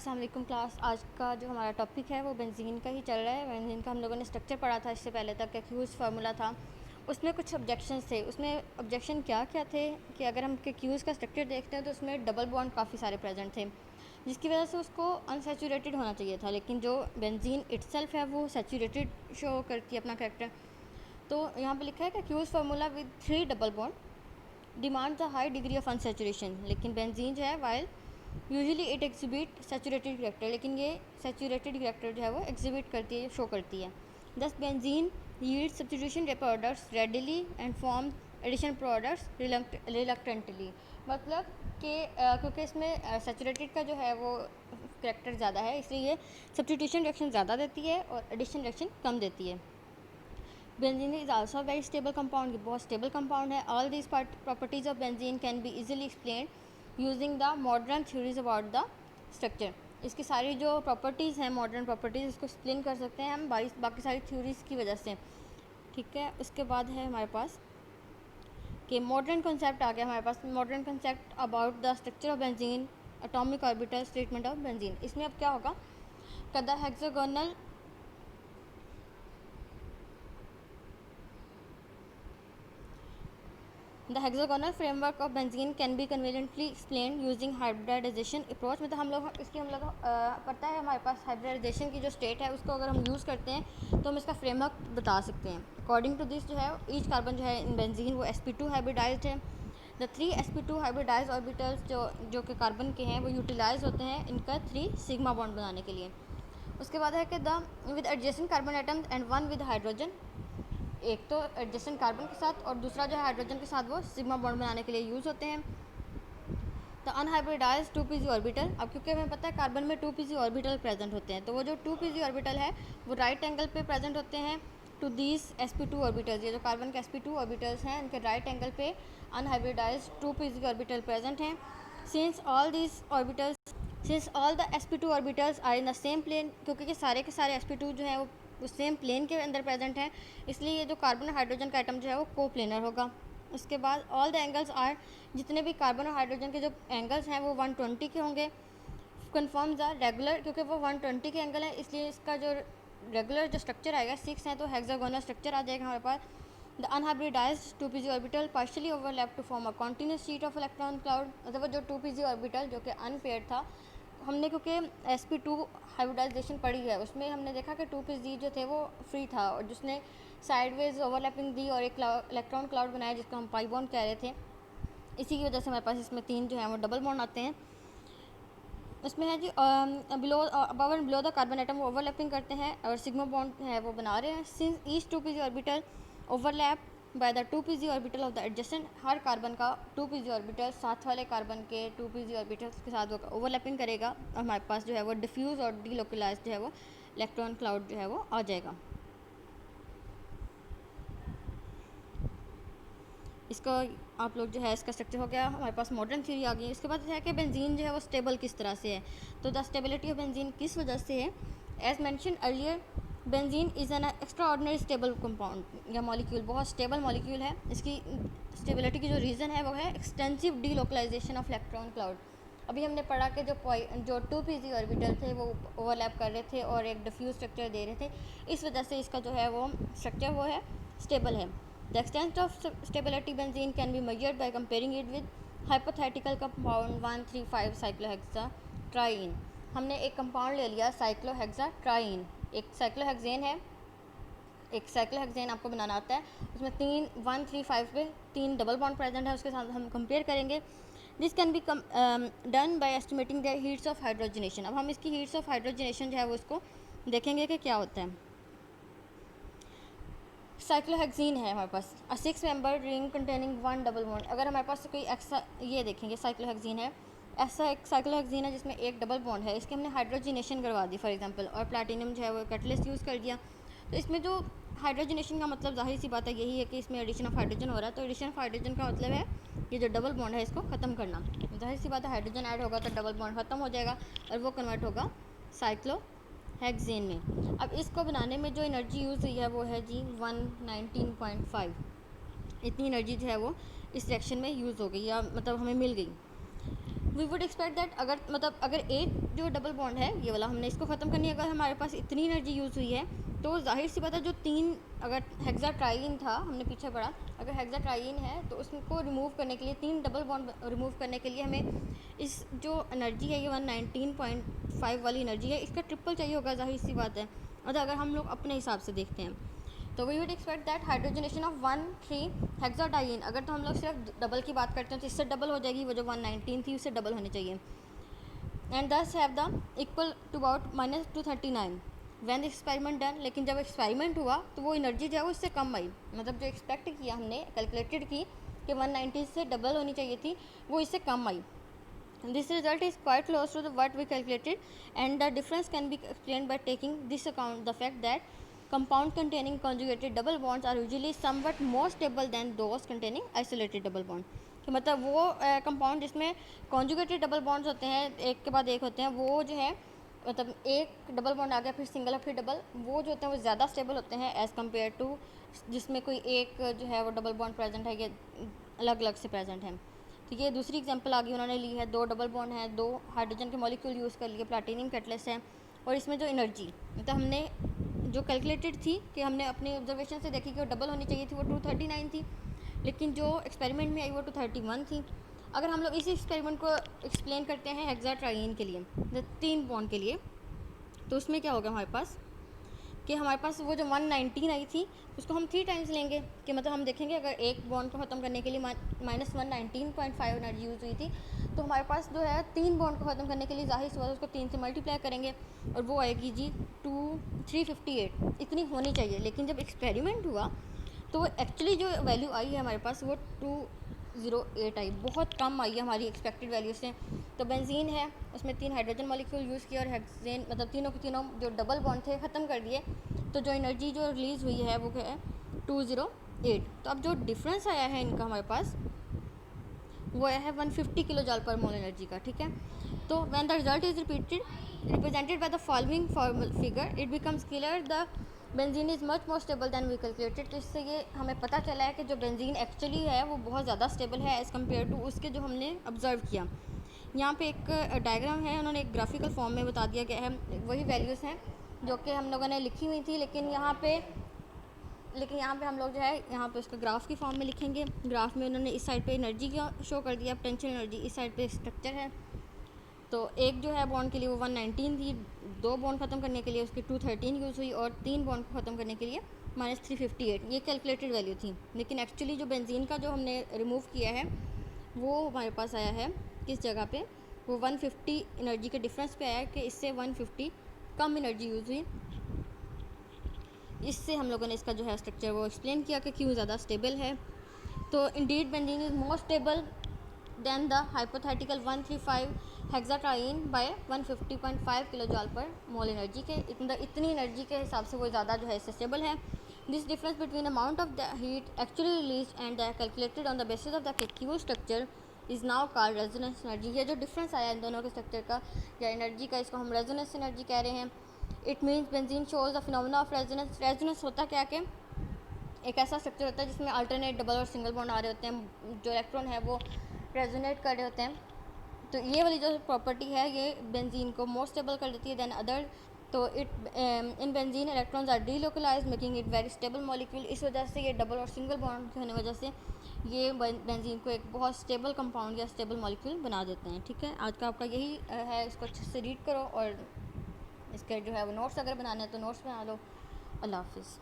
अस्सलाम वालेकुम क्लास। आज का जो हमारा टॉपिक है वो बेंजीन का ही चल रहा है। बेंजीन का हम लोगों ने स्ट्रक्चर पढ़ा था इससे पहले तक, क्यूज़ फार्मूला था। उसमें कुछ ऑब्जेक्शंस थे। उसमें ऑब्जेक्शन क्या क्या थे कि अगर हम क्यूज़ का स्ट्रक्चर देखते हैं तो उसमें डबल बॉन्ड काफ़ी सारे प्रेजेंट थे, जिसकी वजह से उसको अनसेचुरेटेड होना चाहिए था। लेकिन जो बेंजीन इटसेल्फ है वो सेचुरेटेड शो करती है अपना करेक्टर। तो यहाँ पे लिखा है कि क्यूज़ formula with 3 double bond demands a high degree of unsaturation. लेकिन बेंजीन जो है while usually it exhibit saturated character, लेकिन ये सेचुरेटेड करेक्टर जो है वो एग्जिबिट करती है, शो करती है। Thus benzene yield substitution products readily and form addition products reluctantly. मतलब कि क्योंकि इसमें सेचुरेटेड का जो है वो करेक्टर ज़्यादा है, इसलिए ये सब्स्टिट्यूशन रिएक्शन ज़्यादा देती है और एडिशन रिएक्शन कम देती है। Benzene is also very stable compound, ये बहुत स्टेबल कंपाउंड है। All these properties of benzene can be easily explain using the modern theories about the structure. इसकी सारी जो प्रॉपर्टीज़ हैं, मॉडर्न प्रॉपर्टीज़, इसको एक्सप्लेन कर सकते हैं हम बाकी सारी थ्योरीज़ की वजह से। ठीक है, उसके बाद है हमारे पास कि मॉडर्न कॉन्सेप्ट आ गया हमारे पास। Modern concept about the structure of benzene, atomic orbital treatment of benzene. इसमें अब क्या होगा कि the hexagonal The hexagonal framework of benzene can be conveniently explained using hybridization approach। मतलब हम लोग पता है हमारे पास हाइब्रिडाइजेशन की जो स्टेट है उसको अगर हम यूज़ करते हैं तो हम इसका फ्रेमवर्क बता सकते हैं। अकॉर्डिंग टू दिस जो है ईच कार्बन जो है इन बेंजीन वो sp2 हाइब्रिडाइज्ड है। द 3 sp2 हाइब्रिडाइज ऑर्बिटल्स जो कि कार्बन के हैं वो यूटिलाइज होते हैं इनका 3 सिग्मा बॉन्ड बनाने के लिए। उसके बाद है कि the with adjacent carbon atoms and one with hydrogen, एक तो एडजेसेंट कार्बन के साथ और दूसरा जो है हाइड्रोजन के साथ, वो सिग्मा बॉन्ड बनाने के लिए यूज़ होते हैं। The unhybridised 2pz orbital. अब क्योंकि हमें पता है कार्बन में 2pz ऑर्बिटल प्रेजेंट होते हैं, तो वो जो 2pz ऑर्बिटल है वो राइट एंगल पे प्रेजेंट होते हैं टू दीज sp2 ऑर्बिटल्स। ये जो कार्बन के sp2 ऑर्बिटल्स हैं इनके राइट एंगल पे अनहाइब्रिडाइज 2pz ऑर्बिटल प्रेजेंट हैं। Since all the sp2 orbitals are in the same plane, क्योंकि ये सारे के सारे sp2 जो हैं वो सेम प्लेन के अंदर प्रेजेंट है, इसलिए ये जो कार्बन और हाइड्रोजन का एटम जो है वो कोप्लेनर होगा। उसके बाद ऑल द एंगल्स आर, जितने भी कार्बन और हाइड्रोजन के जो एंगल्स हैं वो 120 के होंगे। कन्फर्म्स आर रेगुलर, क्योंकि वो 120 के एंगल है इसलिए इसका जो रेगुलर जो स्ट्रक्चर आएगा 6 है तो हेक्सागोनल स्ट्रक्चर आ जाएगा हमारे पास। The unhybridised 2pz orbital partially overlap to form a continuous sheet of electron cloud. मतलब वो जो 2pz ऑर्बिटल जो कि अनपेयर्ड था, हमने क्योंकि sp2 हाइब्रिडाइजेशन पढ़ी है उसमें हमने देखा कि 2pz जो थे वो फ्री था और जिसने साइडवेज ओवरलैपिंग दी और एक इलेक्ट्रॉन क्लाउड बनाया जिसको हम पाई बॉन्ड कह रहे थे। इसी की वजह से हमारे पास इसमें 3 जो है वो डबल बॉन्ड आते हैं। उसमें है जी below above and below the carbon atom वो ओवरलैपिंग करते हैं और सिग्मा बॉन्ड है वो बना रहे हैं। Since each 2pz orbital overlap by the 2pz orbital of the adjacent, her carbon का 2pz ऑर्बिटल साथ वाले कार्बन के 2pz ऑर्बिटल के साथ वो ओवरलैपिंग करेगा और हमारे पास जो है वो डिफ्यूज़ और डीलोकलाइज्ड जो है वो इलेक्ट्रॉन क्लाउड जो है वो आ जाएगा। इसको आप लोग जो है इसका स्ट्रक्चर हो गया, हमारे पास मॉडर्न थ्योरी आ गई। इसके बाद है कि बेंजीन जो है वो स्टेबल किस तरह से है। तो द स्टेबिलिटी ऑफ बेंजीन किस वजह से है, as mention earlier benzene is an extraordinary stable compound या मॉलिक्यूल, बहुत स्टेबल मॉलिक्यूल है। इसकी स्टेबिलिटी की जो रीज़न है वो है extensive delocalisation of electron cloud. अभी हमने पढ़ा कि जो 2pz ऑर्बिटल थे वो ओवरलैप कर रहे थे और एक डिफ्यूज स्ट्रक्चर दे रहे थे, इस वजह से इसका जो है वो स्ट्रक्चर वो है स्टेबल है। The extent of stability benzene can be measured by comparing it with hypothetical compound 135 cyclohexatriene। हमने एक कंपाउंड ले लिया साइक्लोहेक्साट्राइन, एक साइक्लोहेक्सेन है, एक साइक्लोहेक्सेन आपको बनाना आता है, उसमें 135 पे 3 डबल बॉन्ड प्रेजेंट है, उसके साथ हम कंपेयर करेंगे। This can be done by estimating the heats of hydrogenation. अब हम इसकी हीट्स ऑफ हाइड्रोजनेशन जो है वो इसको देखेंगे कि क्या होता है। साइक्लोहेक्सीन है हमारे पास, 6 member ring containing 1 double bond. अगर हमारे पास कोई ऐसा, ये देखेंगे साइक्लोहेक्सीन है, ऐसा एक साइक्लोहेक्सीन है जिसमें एक डबल बॉन्ड है, इसके हमने हाइड्रोजनेशन करवा दी फॉर एग्जांपल, और प्लैटिनम जो है वो कैटलिस्ट यूज़ कर दिया। तो इसमें जो हाइड्रोजनेशन का मतलब जाहिर सी बात है यही है कि इसमें एडिशन ऑफ हाइड्रोजन हो रहा है। तो एडिशन ऑफ हाइड्रोजन का मतलब है ये जो डबल बॉन्ड है इसको ख़त्म करना। जाहिर सी बात है हाइड्रोजन ऐड होगा तो डबल बॉन्ड ख़त्म हो जाएगा और वो कन्वर्ट होगा साइक्लोहेक्सेन में। अब इसको बनाने में जो एनर्जी यूज़ हुई है वो है जी 119.5, इतनी एनर्जी जो है वो इस रिएक्शन में यूज़ हो गई या मतलब हमें मिल गई। वी वुड एक्सपेक्ट दैट अगर एक जो डबल बॉन्ड है ये वाला, हमने इसको ख़त्म करनी है, अगर हमारे पास इतनी एनर्जी यूज़ हुई है तो जाहिर सी बात है जो 3, अगर हेक्साट्राईन था हमने पीछे पढ़ा, अगर हेक्साट्राईन है तो उसको रिमूव करने के लिए, 3 डबल बॉन्ड रिमूव करने के लिए हमें इस जो एनर्जी है ये 119.5 वाली एनर्जी है, इसका ट्रिपल चाहिए होगा, जाहिर सी बात है। अगर हम लोग अपने हिसाब से देखते हैं तो we would expect that hydrogenation of 1,3 hexadiene, अगर तो हम लोग सिर्फ डबल की बात करते हैं तो इससे डबल हो जाएगी, वो जो 119 थी उससे डबल होनी चाहिए। And thus have the equal to about -239 when the experiment done, लेकिन जब एक्सपेरिमेंट हुआ तो वो एनर्जी जो है उससे कम आई, मतलब जो एक्सपेक्ट किया हमने, कैलकुलेटेड की कि 190 से डबल होनी चाहिए थी, वो इससे कम आई। This result is quite close to what we calculated, and the difference can be explained by taking this account the fact that compound containing conjugated double bonds are usually somewhat more stable than those containing isolated double bond। कि मतलब वो compound जिसमें conjugated double bonds होते हैं, एक के बाद एक होते हैं, वो जो है मतलब एक डबल बॉन्ड आ गया फिर सिंगल और फिर डबल, वो जो होते हैं वो ज़्यादा स्टेबल होते हैं एज़ कम्पेयर टू जिसमें कोई एक जो है वो डबल बॉन्ड प्रेजेंट है, ये अलग अलग से प्रेजेंट है। तो ये दूसरी एग्जांपल आगे उन्होंने ली है, 2 डबल बॉन्ड हैं, 2 हाइड्रोजन के मॉलिक्यूल यूज़ कर लिए, प्लैटिनम कैटलिस्ट है, और इसमें जो एनर्जी मतलब हमने जो कैलकुलेटेड थी कि हमने अपनी ऑब्जर्वेशन से देखी कि वो डबल होनी चाहिए थी, वो 239 थी, लेकिन जो एक्सपेरिमेंट में आई वो 231 थी। अगर हम लोग इसी एक्सपेरिमेंट को एक्सप्लेन करते हैं हेक्साट्राईन के लिए, 3 बॉन्ड के लिए, तो उसमें क्या होगा हमारे पास कि हमारे पास वो जो 119 आई थी उसको हम 3 टाइम्स लेंगे, कि मतलब हम देखेंगे अगर एक बॉन्ड को ख़त्म करने के लिए -119.5 एनर्जी यूज़ हुई थी, तो हमारे पास जो है 3 बॉन्ड को ख़त्म करने के लिए जाहिर सी बात है उसको 3 से मल्टीप्लाई करेंगे और वो आएगी जी 358, इतनी होनी चाहिए। लेकिन जब एक्सपेरिमेंट हुआ तो वो एक्चुअली जो वैल्यू आई है हमारे पास वो 208 आई, बहुत कम आई है हमारी एक्सपेक्टेड वैल्यू से। तो बेंजीन है उसमें 3 हाइड्रोजन मॉलिक्यूल यूज़ किया और हेक्सेन मतलब तीनों के तीनों जो डबल बॉन्ड थे ख़त्म कर दिए, तो जो एनर्जी जो रिलीज़ हुई है वो क्या है 208। तो अब जो डिफरेंस आया है इनका हमारे पास वो आया है 150 kilo joule per mole energy का, ठीक है। तो when the result is represented by the following formal figure it becomes clear the benzene is much more stable than we calculated. तो इससे ये हमें पता चला है कि जो बेंजीन एक्चुअली है वो बहुत ज़्यादा स्टेबल है एज़ कम्पेयर टू उसके जो हमने ऑब्जर्व किया। यहाँ पे एक डायग्राम है, उन्होंने एक ग्राफिकल फॉर्म में बता दिया गया है, वही वैल्यूज़ हैं जो कि हम लोगों ने लिखी हुई थी, लेकिन यहाँ पे हम लोग जो है यहाँ पे उसका ग्राफ की फॉर्म में लिखेंगे। ग्राफ में उन्होंने इस साइड पे एनर्जी का शो कर दिया, पोटेंशियल एनर्जी, इस साइड पे स्ट्रक्चर है। तो एक जो है बॉन्ड के लिए वो 119 थी, 2 बॉन्ड ख़त्म करने के लिए उसकी 213 यूज़ हुई और 3 बॉन्ड को ख़त्म करने के लिए -358, ये कैलकुलेटेड वैल्यू थी। लेकिन एक्चुअली जो बेंजीन का जो हमने रिमूव किया है वो हमारे पास आया है किस जगह पे, वो 150 एनर्जी के डिफरेंस पे आया है कि इससे 150 कम एनर्जी यूज़ हुई। इससे हम लोगों ने इसका जो है स्ट्रक्चर वो एक्सप्लेन किया कि क्यों ज़्यादा स्टेबल है। तो indeed benzene is more stable than the hypothetical 135 hexatriene by 150.5 kilo joule per mole energy के, इतनी एनर्जी के हिसाब से वो ज़्यादा जो है इससे स्टेबल है। This difference between amount of the heat actually release and the calculated on the basis of the Q structure is now called resonance energy. ये जो डिफरेंस आया इन दोनों के स्ट्रक्चर का या एनर्जी का, इसको हम रेजोनेंस एनर्जी कह रहे हैं। It means benzene shows the phenomena of resonance. Resonance होता क्या कि एक ऐसा स्ट्रक्चर होता है जिसमें अल्टरनेट डबल और सिंगल बॉन्ड आ रहे होते हैं, जो इलेक्ट्रॉन है वो रेजोनेट कर रहे होते हैं। तो ये वाली जो प्रॉपर्टी है ये बेंजीन को मोर स्टेबल कर देती है दैन अदर। तो in benzene electrons are delocalise making it very stable molecule. इस वजह से ये डबल और सिंगल बॉन्ड होने वजह से ये बेंजीन को एक बहुत स्टेबल कंपाउंड या स्टेबल मॉलिक्यूल बना देते हैं, ठीक है। आज का आपका यही है, इसको अच्छे से रीड करो और इसके जो है वो नोट्स अगर बनाने हैं तो नोट्स बना लो। अल्लाह हाफिज़।